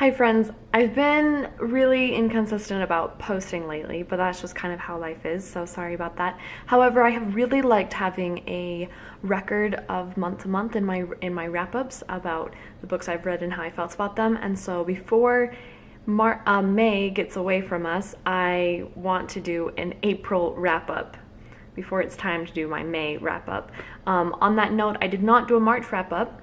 Hi friends, I've been really inconsistent about posting lately, but that's just kind of how life is, so sorry about that. However, I have really liked having a record of month to month in my wrap-ups about the books I've read and how I felt about them, and so before May gets away from us, I want to do an April wrap-up before it's time to do my May wrap-up. On that note, I did not do a March wrap-up,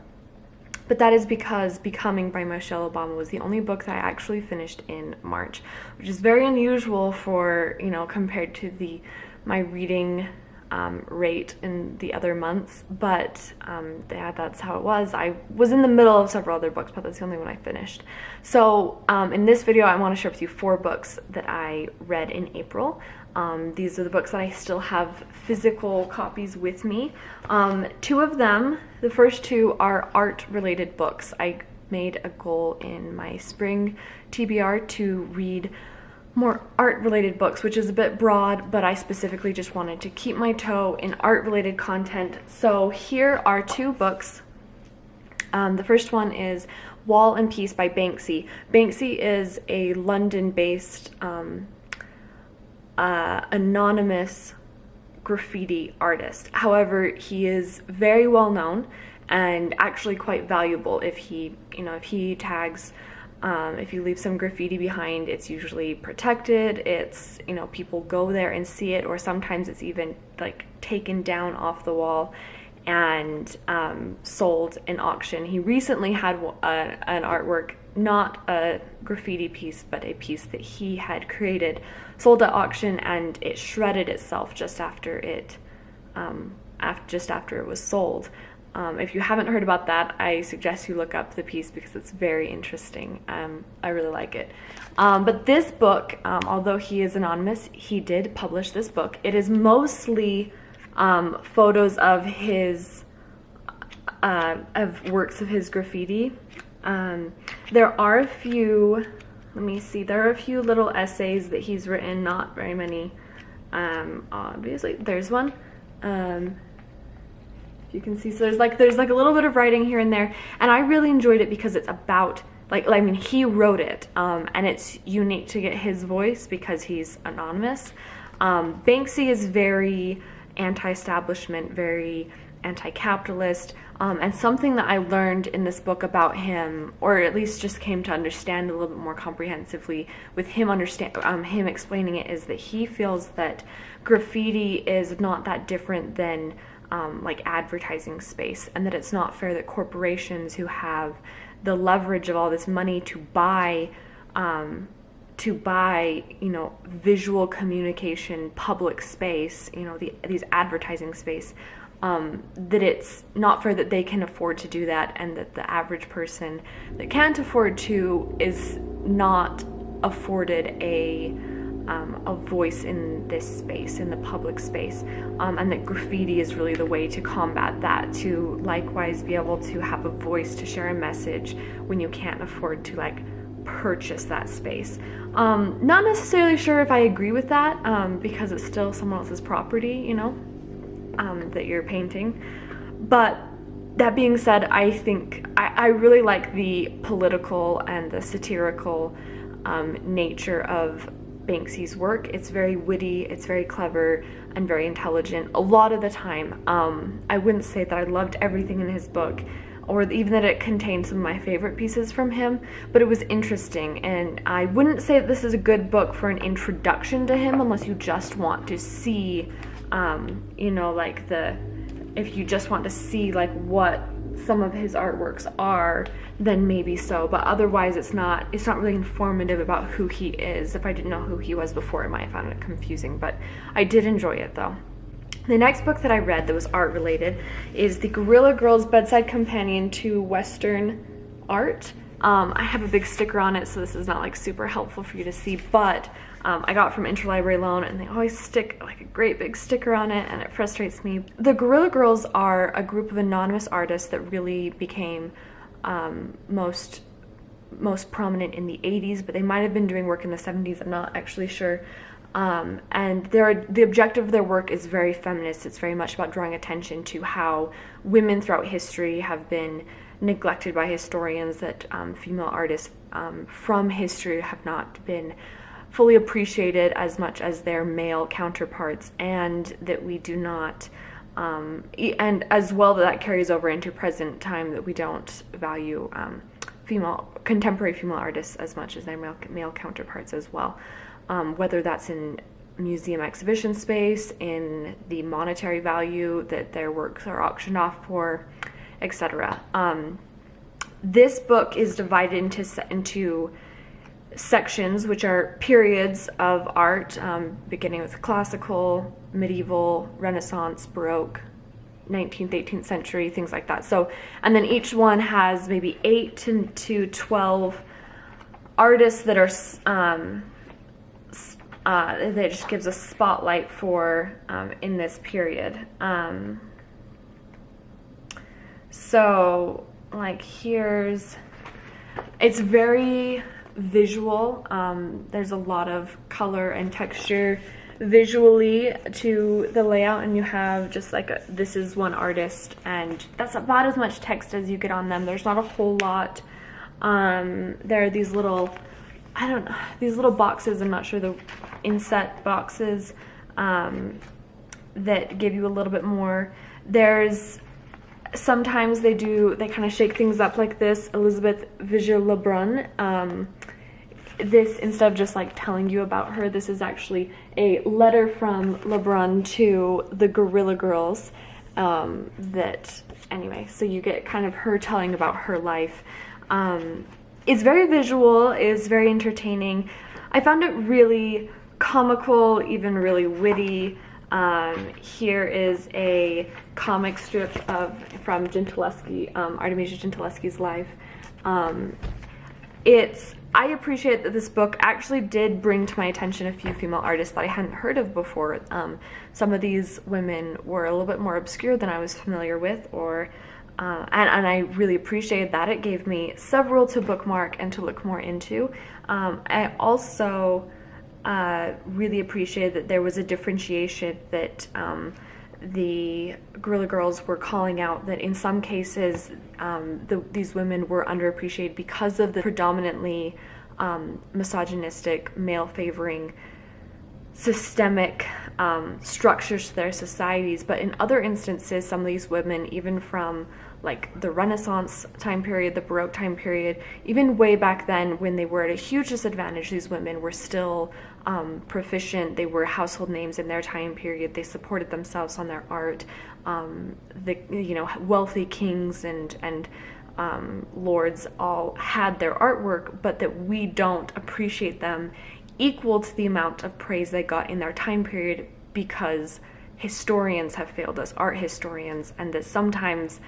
but that is because Becoming by Michelle Obama was the only book that I actually finished in March, which is very unusual for, compared to my reading rate in the other months, but yeah, that's how it was. I was in the middle of several other books, but that's the only one I finished. So in this video, I want to share with you 4 books that I read in April. These are the books that I still have physical copies with me. 2 of them, the first 2 are art-related books. I made a goal in my spring TBR to read more art-related books, which is a bit broad, but I specifically just wanted to keep my toe in art-related content. So here are 2 books. The first one is Wall and Peace by Banksy. Banksy is a London-based anonymous graffiti artist. However, he is very well known and actually quite valuable. If he tags, if you leave some graffiti behind, it's usually protected. It's, people go there and see it, or sometimes it's even like taken down off the wall and sold in auction. He recently had an artwork, not a graffiti piece, but a piece that he had created, sold at auction, and it shredded itself just after it was sold. If you haven't heard about that, I suggest you look up the piece because it's very interesting. I really like it. But this book, although he is anonymous, he did publish this book. It is mostly photos of his of works of his graffiti. There are a few, let me see, there are a few little essays that he's written, not very many, obviously. There's one. You can see, so there's like a little bit of writing here and there, and I really enjoyed it because it's about, he wrote it, and it's unique to get his voice because he's anonymous. Banksy is very anti-establishment, very anti-capitalist, and something that I learned in this book about him, or at least just came to understand a little bit more comprehensively with him him explaining it, is that he feels that graffiti is not that different than like advertising space, and that it's not fair that corporations who have the leverage of all this money to buy visual communication public space, these advertising space, that it's not fair that they can afford to do that, and that the average person that can't afford to is not afforded a voice in this space, in the public space, and that graffiti is really the way to combat that, to likewise be able to have a voice to share a message when you can't afford to purchase that space. Not necessarily sure if I agree with that, because it's still someone else's property, that you're painting. But that being said, I think I really like the political and the satirical nature of Banksy's work. It's very witty, it's very clever, and very intelligent a lot of the time. I wouldn't say that I loved everything in his book, or even that it contained some of my favorite pieces from him, but it was interesting, and I wouldn't say that this is a good book for an introduction to him unless you just want to see, if you just want to see what some of his artworks are, then maybe so, but otherwise it's not really informative about who he is. If I didn't know who he was before, I might have found it confusing, but I did enjoy it though. The next book that I read that was art related is the Guerrilla Girl's Bedside Companion to Western Art. I have a big sticker on it, so this is not super helpful for you to see, but I got it from Interlibrary Loan, and they always stick a great big sticker on it, and it frustrates me. The Guerrilla Girls are a group of anonymous artists that really became most prominent in the 80s, but they might have been doing work in the 70s, I'm not actually sure. And the objective of their work is very feminist. It's very much about drawing attention to how women throughout history have been neglected by historians, that female artists from history have not been fully appreciated as much as their male counterparts, and that we do not, and as well that carries over into present time, that we don't value contemporary female artists as much as their male counterparts as well, whether that's in museum exhibition space, in the monetary value that their works are auctioned off for, etc. This book is divided into sections, which are periods of art, beginning with classical, medieval, Renaissance, Baroque, 19th, 18th century, things like that. So, and then each one has maybe 8 to 12 artists that are that just gives a spotlight for in this period. So like it's very visual. There's a lot of color and texture visually to the layout, and you have just like this is one artist, and that's about as much text as you get on them. There's not a whole lot. There are these little, these little boxes, I'm not sure, the inset boxes that give you a little bit more. There's sometimes they kind of shake things up like this. Elizabeth Vigil Lebrun, this, instead of just like telling you about her, this is actually a letter from Lebrun to the Guerrilla girls, anyway, so you get kind of her telling about her life. It's very visual, it's very entertaining. I found it really comical, even really witty. Here is a comic strip from Gentileschi, Artemisia Gentileschi's life. I appreciate that this book actually did bring to my attention a few female artists that I hadn't heard of before. Some of these women were a little bit more obscure than I was familiar with, and I really appreciated that. It gave me several to bookmark and to look more into. I also really appreciated that there was a differentiation, that the Guerrilla girls were calling out that in some cases these women were underappreciated because of the predominantly misogynistic, male-favoring, systemic structures to their societies. But in other instances, some of these women, even from like the Renaissance time period, the Baroque time period, even way back then when they were at a huge disadvantage, these women were still proficient. They were household names in their time period. They supported themselves on their art. Wealthy kings and lords all had their artwork, but that we don't appreciate them equal to the amount of praise they got in their time period because historians have failed us, art historians, and that sometimes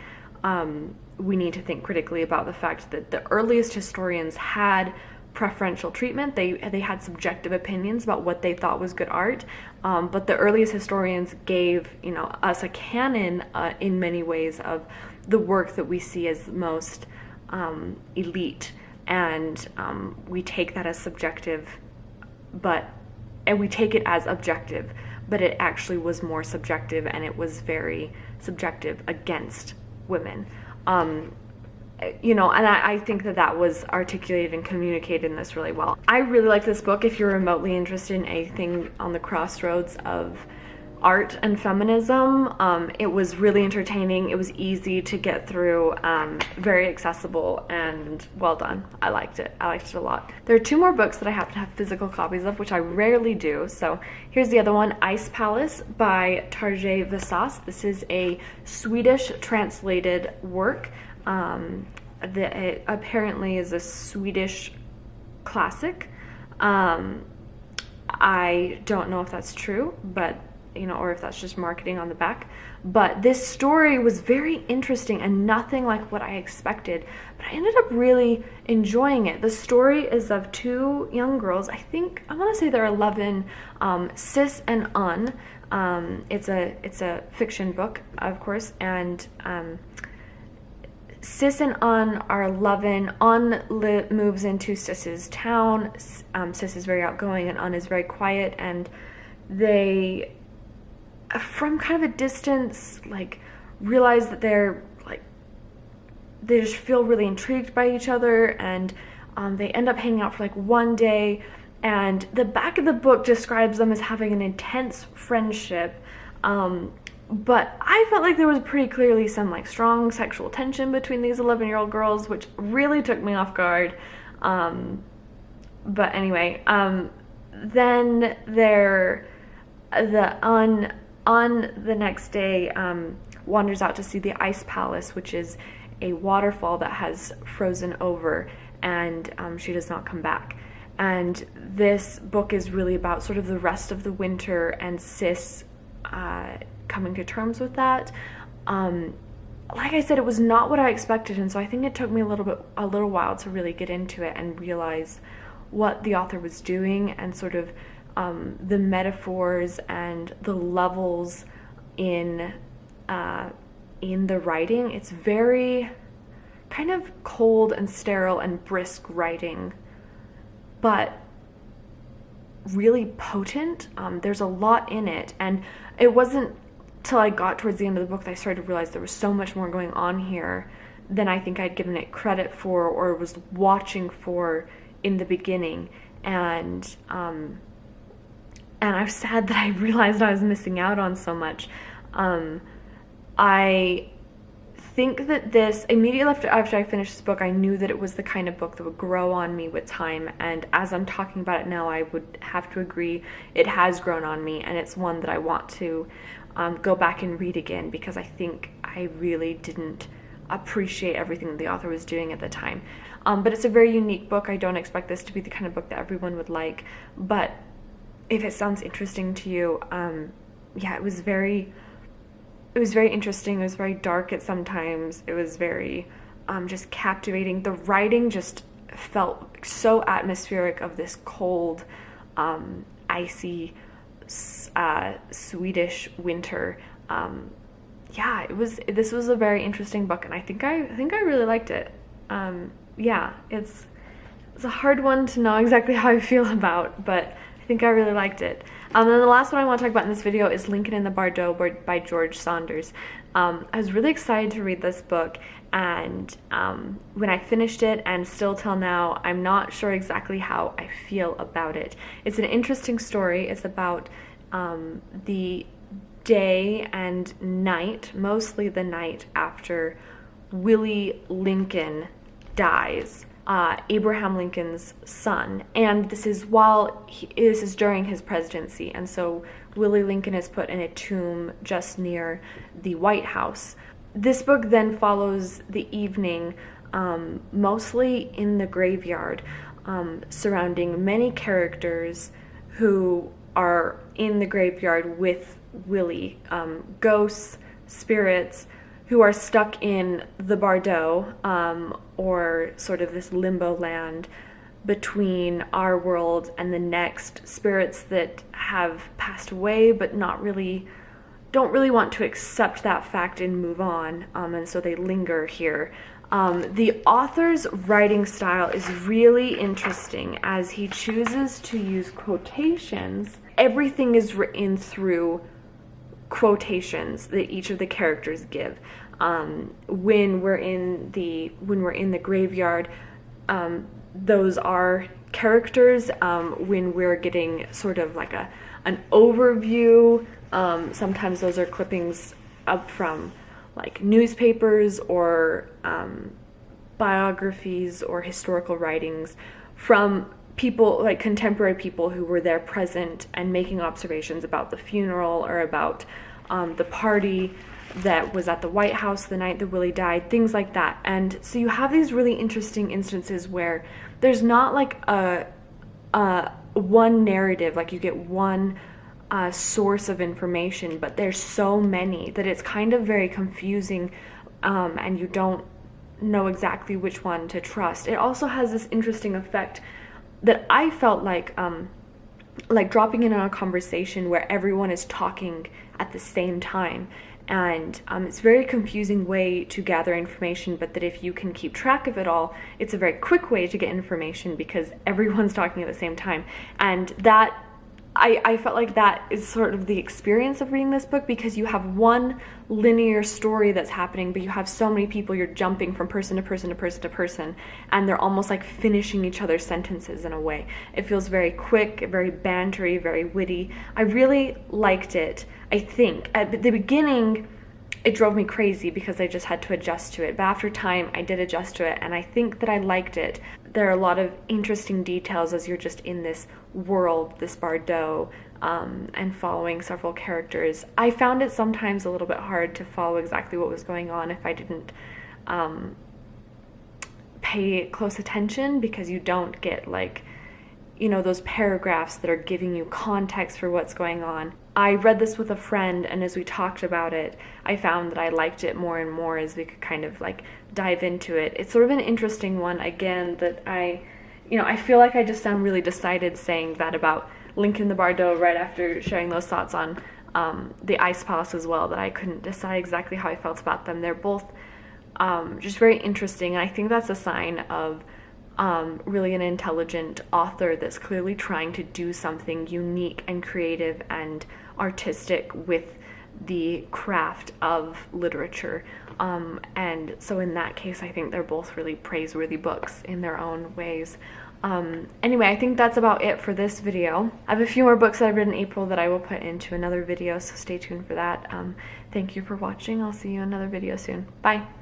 we need to think critically about the fact that the earliest historians had preferential treatment. They had subjective opinions about what they thought was good art, but the earliest historians gave us a canon in many ways of the work that we see as most elite, and we take that as subjective, and we take it as objective, but it actually was more subjective, and it was very subjective against women. And I think that was articulated and communicated in this really well. I really like this book if you're remotely interested in anything on the crossroads of art and feminism. It was really entertaining. It was easy to get through, very accessible, and well done. I liked it. I liked it a lot. There are 2 more books that I happen to have physical copies of, which I rarely do. So here's the other one, Ice Palace by Tarjei Vesaas. This is a Swedish translated work. That apparently is a Swedish classic. I don't know if that's true, but or if that's just marketing on the back. But this story was very interesting and nothing like what I expected, but I ended up really enjoying it. The story is of 2 young girls. I want to say they're 11, Sis and Un. It's a fiction book, of course, and Sis and Un are 11. Un moves into Sis's town. Sis is very outgoing and Un is very quiet, and they, from kind of a distance, like realize that they're like they just feel really intrigued by each other, and they end up hanging out for like one day, and the back of the book describes them as having an intense friendship, but I felt like there was pretty clearly some like strong sexual tension between these 11-year-old girls, which really took me off guard. But anyway, then on the next day, wanders out to see the Ice Palace, which is a waterfall that has frozen over, and she does not come back. And this book is really about sort of the rest of the winter and Sis coming to terms with that. Like I said, it was not what I expected, and so I think it took me a little while to really get into it and realize what the author was doing, and sort of the metaphors and the levels in the writing. It's very kind of cold and sterile and brisk writing, but really potent. There's a lot in it, and it wasn't till I got towards the end of the book that I started to realize there was so much more going on here than I think I'd given it credit for or was watching for in the beginning. And I was sad that I realized I was missing out on so much. I think that this, immediately after I finished this book, I knew that it was the kind of book that would grow on me with time, and as I'm talking about it now, I would have to agree it has grown on me, and it's one that I want to go back and read again, because I think I really didn't appreciate everything that the author was doing at the time. But it's a very unique book. I don't expect this to be the kind of book that everyone would like, but if it sounds interesting to you, yeah, it was very interesting. It was very dark at sometimes. It was very just captivating. The writing just felt so atmospheric of this cold, icy, Swedish winter. Yeah, this was a very interesting book, and I think I really liked it. Yeah, it's a hard one to know exactly how I feel about, but I think I really liked it. And then the last one I want to talk about in this video is Lincoln in the Bardo by George Saunders. I was really excited to read this book, and when I finished it, and still till now, I'm not sure exactly how I feel about it. It's an interesting story. It's about the day and night, mostly the night after Willie Lincoln dies, Abraham Lincoln's son, and this is during his presidency, and so Willie Lincoln is put in a tomb just near the White House. This book then follows the evening, mostly in the graveyard, surrounding many characters who are in the graveyard with Willie, ghosts, spirits, who are stuck in the Bardo, or sort of this limbo land between our world and the next, spirits that have passed away but don't really want to accept that fact and move on, and so they linger here. The author's writing style is really interesting, as he chooses to use quotations. Everything is written through quotations that each of the characters give. When we're in the graveyard, those are characters. When we're getting sort of like an overview, sometimes those are clippings up from like newspapers or biographies or historical writings from people, like contemporary people who were there present and making observations about the funeral or about the party that was at the White House the night that Willie died, things like that. And so you have these really interesting instances where there's not like a one narrative, like you get one source of information, but there's so many that it's kind of very confusing, and you don't know exactly which one to trust. It also has this interesting effect that I felt like dropping in on a conversation where everyone is talking at the same time. And it's a very confusing way to gather information, but that if you can keep track of it all, it's a very quick way to get information because everyone's talking at the same time. And that I felt like that is sort of the experience of reading this book, because you have one linear story that's happening, but you have so many people, you're jumping from person to person to person to person, and they're almost like finishing each other's sentences in a way. It feels very quick, very bantery, very witty. I really liked it. I think at the beginning it drove me crazy because I just had to adjust to it, but after time I did adjust to it, and I think that I liked it. There are a lot of interesting details as you're just in this world, this Bardo, and following several characters. I found it sometimes a little bit hard to follow exactly what was going on if I didn't pay close attention, because you don't get, like, you know, those paragraphs that are giving you context for what's going on. I read this with a friend, and as we talked about it, I found that I liked it more and more as we could kind of like dive into it. It's sort of an interesting one, again, that I feel like I just sound really decided saying that about Lincoln the Bardo right after sharing those thoughts on the Ice Palace as well, that I couldn't decide exactly how I felt about them. They're both just very interesting, and I think that's a sign of really an intelligent author that's clearly trying to do something unique and creative and artistic with the craft of literature. And so in that case, I think they're both really praiseworthy books in their own ways. Anyway, I think that's about it for this video. I have a few more books that I read in April that I will put into another video, so stay tuned for that. Thank you for watching. I'll see you in another video soon. Bye!